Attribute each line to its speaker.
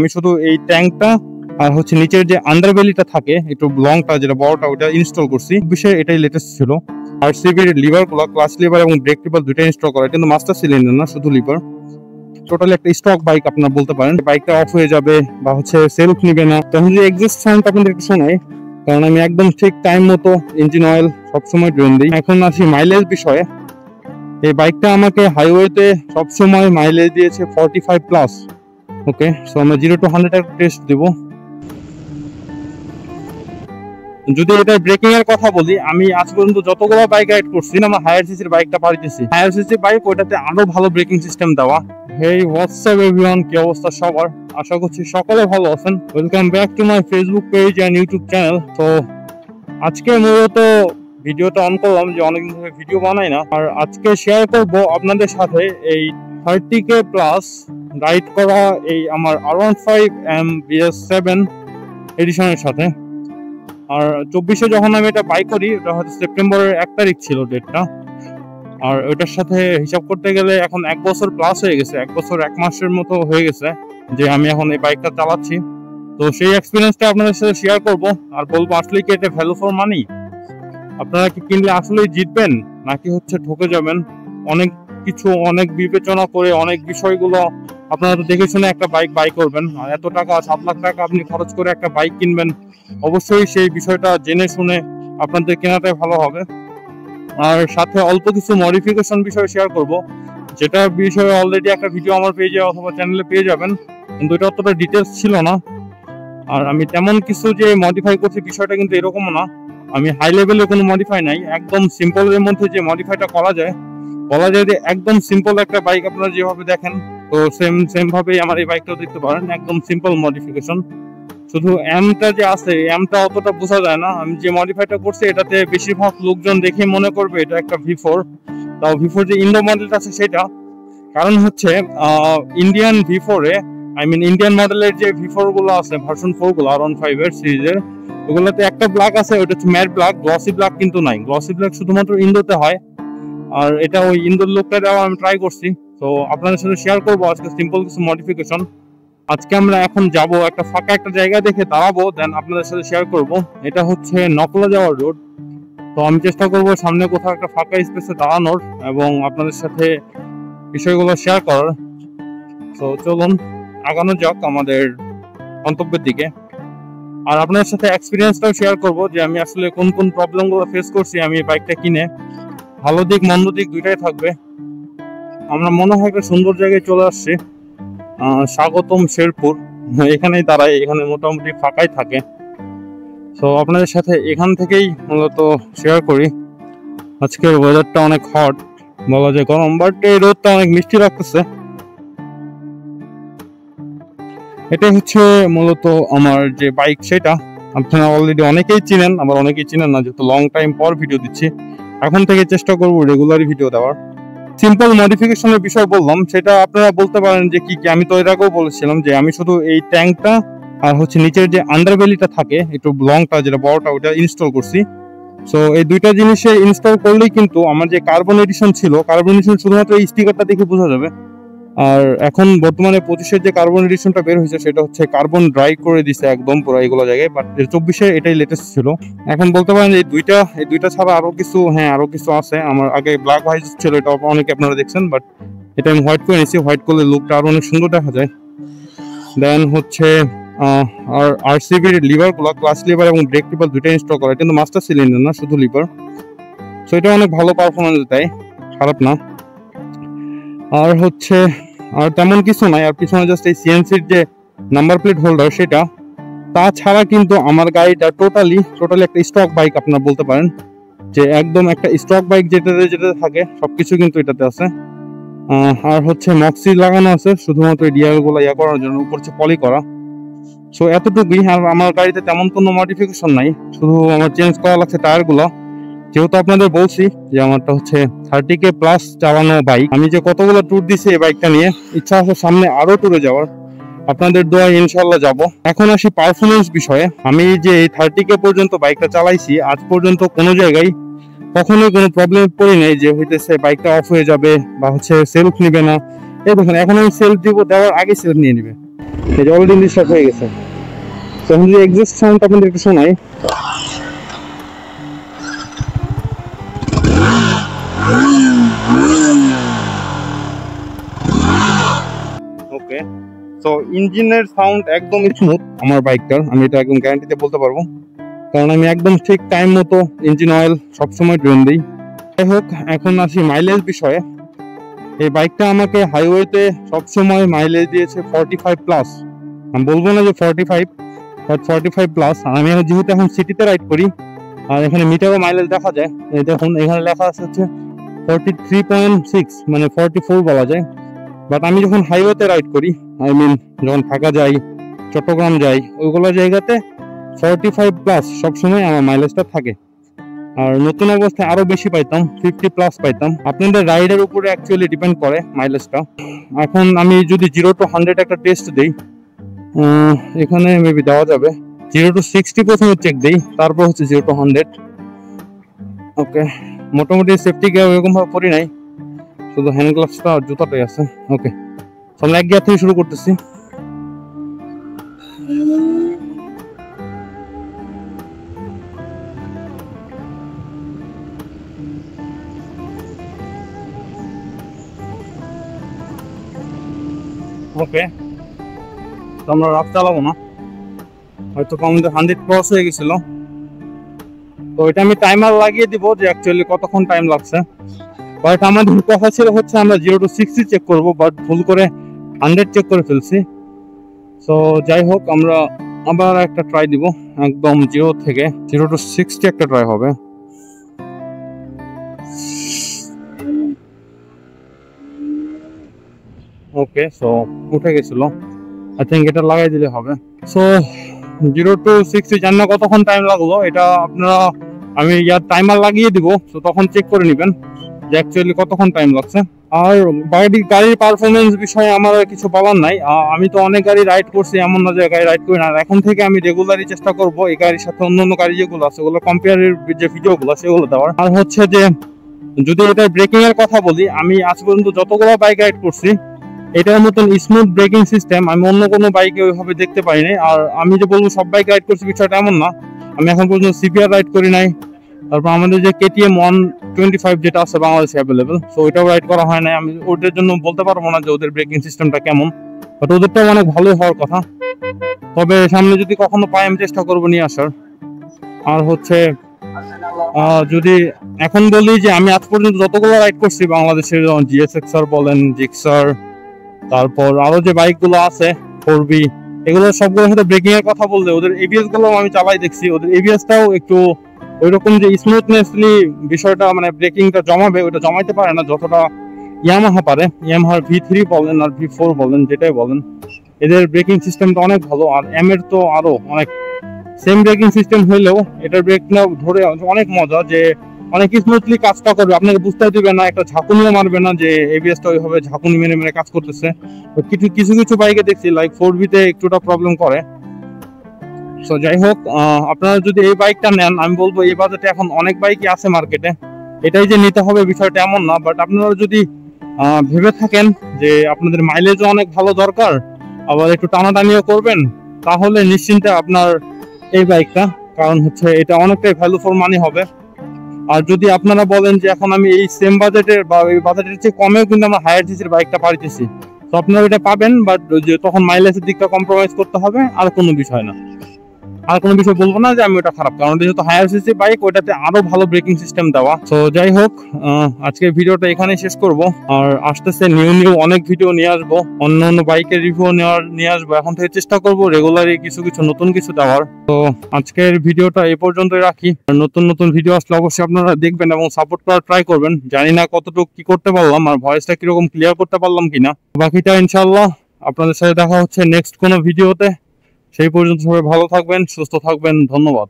Speaker 1: আমি শুধু এই ট্যাঙ্কটা আর হচ্ছে নিচের যে আন্ডারবেলিটা থাকে একটু লংটা যেটা বড়টা ওটা ইনস্টল করছি। বিষয়ে এটাই লেটেস্ট ছিল। আর সিভির লিভার গুলো ক্লাচ লিভার এবং ব্রেক লিভার দুটো ইনস্টল করা, কিন্তু মাস্টার সিলিন্ডার না, শুধু লিভার। টোটালি একটা স্টক বাইক আপনারা বলতে পারেন। বাইকটা অফ হয়ে যাবে বা হচ্ছে সেলফ নিবে না, তখন যে এক্সস্ট সাউন্ড আপনাদের একটু শোনাই, কারণ আমি একদম ঠিক টাইম মতো ইঞ্জিন অয়েল সবসময় ড্রেন দিই। এখন আসি মাইলেজ বিষয়ে। এই বাইকটা আমাকে হাইওয়েতে সবসময় মাইলেজ দিয়েছে 45+। ওকে, সো আমরা 0 to 100 টেস্ট দিব। যদি এটা ব্রেকিং এর কথা বলি, আমি আজ পর্যন্ত যতগুলো বাইক রাইড করছি আমার হায়ার সিসির বাইকটা পারিতেছি। হায়ার সিসির বাইক ওইটাতে আরো ভালো ব্রেকিং সিস্টেম দেওয়া। হেই হোয়াটসঅ্যাপ এভরিওয়ান, কি অবস্থা সবার? আশা করছি সকলে ভালো আছেন। Welcome back to my Facebook page and YouTube channel. তো আজকে মূলত ভিডিওটা অন করলাম যে অনেকদিন ধরে ভিডিও বানাই না, আর আজকে শেয়ার করব আপনাদের সাথে এই 30K প্লাস রাইড করা এই আমার R15M BS7 এডিশনের সাথে। আর 24-এ যখন আমি এটা বাই করি, ওটা হয়তো সেপ্টেম্বরের 1 তারিখ ছিল ডেটটা। আর ওইটার সাথে হিসাব করতে গেলে এখন 1 বছর প্লাস হয়ে গেছে, 1 বছর 1 মাসের মতো হয়ে গেছে যে আমি এখন এই বাইকটা চালাচ্ছি। তো সেই এক্সপিরিয়েন্সটা আপনাদের সাথে শেয়ার করব, আর বলবো আসলে কি এটা ভ্যালু ফর মানি। আপনারা কি কিনলে আসলেই জিতবেন নাকি হচ্ছে ঠকে যাবেন? অনেক কিছু, অনেক বিবেচনা করে অনেক বিষয়গুলো আপনারা তো দেখে শুনে একটা বাইক বাই করবেন। আর এত টাকা, 7 লাখ টাকা আপনি খরচ করে একটা বাইক কিনবেন, অবশ্যই সেই বিষয়টা জেনে শুনে আপনাদের কেনাটাই ভালো হবে। আর সাথে অল্প কিছু মডিফিকেশন বিষয় শেয়ার করব, যেটা বিষয়ে অলরেডি একটা ভিডিও আমার পেজে অথবা চ্যানেলে পেয়ে যাবেন, কিন্তু এটা অতটা ডিটেলস ছিল না। আর আমি তেমন কিছু যে মডিফাই করছি বিষয়টা কিন্তু এরকমও না। আমি হাই লেভেলে কোনো মডিফাই নাই, একদম সিম্পলের মধ্যে যে মডিফাইটা করা যায় যে একদম সিম্পল একটা বাইক আপনারা যেভাবে দেখেন, তো সেম ভাবেই আমার এই বাইকটাও দেখতে পারেন, একদম সিম্পল মডিফিকেশন। শুধু এমটা যে আছে, এমটা অতটা বোঝা যায় না। আমি যে মডিফাইটা করছি এটাতে বেশিরভাগ লোকজন দেখে মনে করবে এটা একটা V4। তাও V4 যে ইন্ডো মডেলটা আছে সেটা, কারণ হচ্ছে ইন্ডিয়ান V4 এ, ইন্ডিয়ান মডেলের যে V4 গুলো আছে, ভার্সন 4 গুলো R15 এর সিরিজের, ওগুলোতে একটা ব্ল্যাক আছে, ওটা হচ্ছে ম্যাট ব্ল্যাক, গ্লসি ব্ল্যাক কিন্তু নাই। গ্লসি ব্ল্যাক শুধুমাত্র ইন্ডোতে হয়। আর এটা ওই ইন্ডোর লুকটা দেওয়া আমি ট্রাই করছি। তো আপনাদের সাথে শেয়ার করবো আজকে সিম্পল কিছু মডিফিকেশন। আজকে আমরা এখন যাব একটা ফাঁকা একটা জায়গা দেখে দাঁড়াবো, দেন আপনাদের সাথে শেয়ার করব। এটা হচ্ছে নকলা যাওয়ার রোড। তো আমি চেষ্টা করব সামনে কোথাও একটা ফাঁকা স্পেসে দাঁড়ানোর এবং আপনাদের সাথে বিষয়গুলো শেয়ার করার। তো চলুন আগানো যাক আমাদের গন্তব্যের দিকে। আর আপনাদের সাথে এক্সপিরিয়েন্সটাও শেয়ার করব যে আমি আসলে কোন কোন প্রবলেমগুলো ফেস করছি আমি এই বাইকটা কিনে। ভালো দিক মন্দ দিক দুইটাই থাকবে। আমরা মনে হয় একটা সুন্দর জায়গায় চলে আসছি, স্বাগতম শেরপুর। এখানেই দাঁড়াই, এখানে মোটামুটি ফাঁকাই থাকে। তো আপনাদের সাথে এখান থেকেই মূলত শেয়ার করি। আজকের ওয়েদারটা অনেক হট, বলা যায় গরম, বাট এই রোদটা অনেক মিষ্টি লাগতেছে। এটা হচ্ছে মূলত আমার যে বাইক, সেটা আপনারা অলরেডি অনেকেই চিনেন, আবার অনেকেই চিনেন না, যেহেতু লং টাইম পর ভিডিও দিচ্ছি। এখন থেকে চেষ্টা করবো রেগুলারই ভিডিও দেওয়ার। সিম্পল মডিফিকেশনের বিষয় বললাম, সেটা আপনারা বলতে পারেন যে কি কি। আমি তো এর আগেও বলেছিলাম যে আমি শুধু এই ট্যাঙ্কটা আর হচ্ছে নিচের যে আন্ডারবেলিটা থাকে একটু লংটা যেটা বড়টা ওটা ইনস্টল করছি। সো এই দুইটা জিনিসে ইনস্টল করলেই কিন্তু আমার যে কার্বন এডিশন ছিল, কার্বন এডিশন শুধুমাত্র এই স্টিকারটা দেখে বোঝা যাবে। আর এখন বর্তমানে 25-এর যে কার্বন এডিশনটা বের হয়েছে সেটা হচ্ছে কার্বন ড্রাই করে দিছে একদম পুরো এগুলো জায়গায়, বাট 24-এ এটাই লেটেস্ট ছিল। এখন বলতে পারেন এই দুইটা ছাড়া আরো কিছু আছে। আমার আগে ব্ল্যাক হোয়াইট ছিল, এটা অনেকে আপনারা দেখছেন, বাট এটা আমি হোয়াইট করে নিয়েছি। হোয়াইট করলে লুকটা আরো অনেক সুন্দর দেখা যায়। দেন হচ্ছে আর আরসিবির লিভার গুলো, ক্লাচ লিভার এবং ব্রেক লিভার দুটো ইনস্টল করা, কিন্তু মাস্টার সিলিন্ডার না, শুধু লিভার। সো এটা অনেক ভালো পারফরমেন্স দেয়, খারাপ না। আর হচ্ছে আর তেমন কিছু নাই। আর পিছনে জাস্ট এই সিএনসির যে নাম্বার প্লেট হোল্ডার সেটা, তাছাড়া কিন্তু আমার গাড়িটা টোটালি একটা স্টক বাইক আপনারা বলতে পারেন, যে একদম একটা স্টক বাইক যেটাতে থাকে সবকিছু কিন্তু এটাতে আছে। আর হচ্ছে মক্সি লাগানো আছে শুধুমাত্র ডিআর গুলো ইয়া করার জন্য, উপর হচ্ছে পলি করা। সো এতটুকুই। আর আমার গাড়িতে তেমন কোনো মডিফিকেশন নাই, শুধু আমার চেঞ্জ করা লাগছে টায়ার গুলো। যেহেতু আপনাদের বলছি যে আমারটা হচ্ছে 30K প্লাস চালানো বাইক, আমি যে কতগুলো ট্যুর দিছি এই বাইকটা নিয়ে, ইচ্ছা আছে সামনে আরো ট্যুরে যাওয়ার। আপনাদের দোয়া ইনশাল্লাহ যাব। এখন আসি পারফরমেন্স বিষয়ে। আমি যে এই 30K পর্যন্ত বাইকটা চালাইছি, আজ পর্যন্ত কোনো জায়গায় কখনোই কোনো প্রবলেম পড়ি নাই যে হইতেছে বাইকটা অফ হয়ে যাবে বা হচ্ছে সেলফ নিবে না। এই দেখুন, এখন আমি সেলফ দিব, দেওয়ার আগে সেলফ নিয়ে নিবে। এই যে অলরেডি স্টার্ট হয়ে গেছে। তো এখন যদি এক্সস্ট সাউন্ড আপনাদের একটু শোনাই, ওকে। তো ইঞ্জিনের সাউন্ড একদম স্মুথ আমার বাইকটার, আমি এটা একদম গ্যারান্টিতে বলতে পারবো, কারণ আমি একদম ঠিক টাইম মতো ইঞ্জিন অয়েল সবসময় ড্রেন দিই। যাই হোক, এখন আসি মাইলেজ বিষয়ে। এই বাইকটা আমাকে হাইওয়েতে সবসময় মাইলেজ দিয়েছে 45+। আমি বলবো না যে 45, বাট 45+। আর আমি যেহেতু এখন সিটিতে রাইড করি, আর এখানে মিটারও মাইলেজ দেখা যায়, এই দেখুন এখানে লেখা আছে হচ্ছে 43.6, মানে 44 বলা যায়। বাট আমি যখন হাইওয়েতে রাইড করি, আই মিন যখন ঢাকা যাই, চট্টগ্রাম যাই, ওইগুলো জায়গাতে 45+ সবসময় আমার মাইলেজটা থাকে। আর নতুন অবস্থায় আরো বেশি পাইতাম, 50+ পাইতাম। আপনাদের রাইডের উপরে অ্যাকচুয়ালি ডিপেন্ড করে মাইলেজটা। এখন আমি যদি 0 to 100 একটা টেস্ট দিই, এখানে মেবি দেওয়া যাবে। 0 to 60 প্রথমে চেক দিই, তারপর হচ্ছে 0 to 100। ওকে, মোটামুটি সেফটি গিয়ার এরকম ভাবে পরি নাই, শুধু হ্যান্ড গ্লাভসটা আর জুতাটাই আছে। ওকে, আমরা এক গিয়ার থেকে শুরু করতেছি। ওকে, তো আমরা রাত চালাবো না, হয়তো আমাদের 100 ক্রস হয়ে গেছিল। তো এটা আমি টাইমার লাগিয়ে দিব যে অ্যাকচুয়ালি কতক্ষণ টাইম লাগছে। বাট আমাদের কথা ছিল হচ্ছে আমরা 0 to 60 চেক করবো, বাট ভুল করে 100 চেক করে ফেলছি। তো যাই হোক, আমরা আবার একটা ট্রাই দিব, একদম 0 থেকে 0 to 60 একটা ট্রাই হবে। ওকে, সো উঠে গেছিল, আই থিঙ্ক এটা লাগাই দিলে হবে। সো 0 to 60 জানি না কতক্ষণ টাইম লাগলো, এটা আপনারা, আমি ইয়ার টাইমার লাগিয়ে দিব, তো তখন চেক করে নেবেন যে অ্যাকচুয়ালি কতক্ষণ টাইম লাগছে। আর গাড়ির পারফরমেন্স বিষয়ে আমার আর কিছু বলার নাই। আমি তো অনেক গাড়ি রাইড করছি, এমন না যে গাড়ি রাইড করি না। এখন থেকে আমি রেগুলারই চেষ্টা করব এই গাড়ির সাথে অন্যান্য গাড়ি যেগুলো আছে ওগুলো কম্পেয়ারের যে ভিডিওগুলো সেগুলো দেওয়ার। আর হচ্ছে যে যদি এটা ব্রেকিং এর কথা বলি, আমি আজ পর্যন্ত যতগুলো বাইক রাইড করছি এটার মতন স্মুথ ব্রেকিং সিস্টেম আমি অন্য কোনো বাইকে ওইভাবে দেখতে পাইনি। আর আমি যে বলবো সব বাইক রাইড করছি বিষয়টা এমন না, আমি এখন পর্যন্ত সিপিআর রাইড করি নাই। তারপর আমাদের যে KTM 125 যেটা আছে বাংলাদেশে অ্যাভেলেবেল, সো ওইটাও রাইড করা হয় নাই। আমি ওদের জন্য বলতে পারবো না যে ওদের ব্রেকিং সিস্টেমটা কেমন, বাট ওদেরটাও অনেক ভালোই হওয়ার কথা। তবে সামনে যদি কখনো পাই আমি চেষ্টা করবো নিয়ে আসার। আর হচ্ছে যদি এখন বলি যে আমি আজ পর্যন্ত যতগুলো রাইড করছি বাংলাদেশের, GSX-R বলেন, জিক্সার, তারপর আরো যে বাইকগুলো আছে 4B, এগুলো সবগুলোর সাথে ব্রেকিং এর কথা বললে ওদের ABS গুলো আমি চালাই দেখছি, ওদের ABS-টাও একটু ওইরকম যে স্মুথনেসলি বিষয়টা, মানে ব্রেকিংটা জমাবে ওইটা জমাইতে পারে না যতটা ইয়ামাহা পারে। ইয়ামাহার V3 বলেন আর V4 বলেন, যেটাই বলেন, এদের ব্রেকিং সিস্টেমটা অনেক ভালো। আর এর তো আরো অনেক, সেম ব্রেকিং সিস্টেম হইলেও এটার ব্রেকটা ধরে অনেক মজা, যে অনেক স্মুথলি কাজটা করবে, আপনাকে বুঝতে দিবে না, একটা ঝাঁকুনিও মারবে না যে ABS-টা ওইভাবে ঝাঁকুনি মেরে মেরে কাজ করতেছে। কিছু কিছু বাইকে দেখছি লাইক 4B-তে একটুটা প্রবলেম করে। সো যাই হোক, আপনারা যদি এই বাইকটা নেন, আমি বলবো এই বাজেটে এখন অনেক বাইকই আছে মার্কেটে, এটাই যে নিতে হবে বিষয়টা এমন না। বাট আপনারা যদি ভেবে থাকেন যে আপনাদের মাইলেজও অনেক ভালো দরকার, আবার একটু টানাটানিও করবেন, তাহলে নিশ্চিন্তে আপনার এই বাইকটা, কারণ হচ্ছে এটা অনেকটাই ভ্যালু ফর মানি হবে। আর যদি আপনারা বলেন যে এখন আমি এই সেম বাজেটের বা এই বাজেটের চেয়ে কমেও কিন্তু আমরা হায়ার সিসির বাইকটা পাইতেছি, তো আপনারা এটা পাবেন, বাট যে তখন মাইলেজের দিকটা কম্প্রোমাইজ করতে হবে, আর কোনো বিষয় না। আর কোনো বিষয় বলবো না যে আমি ওটা খারাপ, কারণ যেহেতু হায়ার সিসি বাইক ওটাতে আরো ভালো ব্রেকিং সিস্টেম দেওয়া। তো যাই হোক, আজকের ভিডিওটা এখানেই শেষ করব। আর আসতেছে নিউ অনেক ভিডিও নিয়ে আসবো, অন্য অন্য বাইকের রিভিউ নিয়ে আসবো। এখন থেকে চেষ্টা করব রেগুলারই কিছু নতুন কিছু দেওয়ার। তো আজকের ভিডিওটা এই পর্যন্তই রাখি। নতুন ভিডিও আসলে অবশ্যই আপনারা দেখবেন এবং সাপোর্ট করার ট্রাই করবেন। জানি না কতটুকু কি করতে পারলাম আর ভয়েসটা কিরকম ক্লিয়ার করতে পারলাম কিনা, বাকিটা ইনশাল্লাহ আপনাদের সাথে দেখা হচ্ছে নেক্সট কোনো ভিডিওতে। সেই পর্যন্ত সবাই ভালো থাকবেন, সুস্থ থাকবেন, ধন্যবাদ।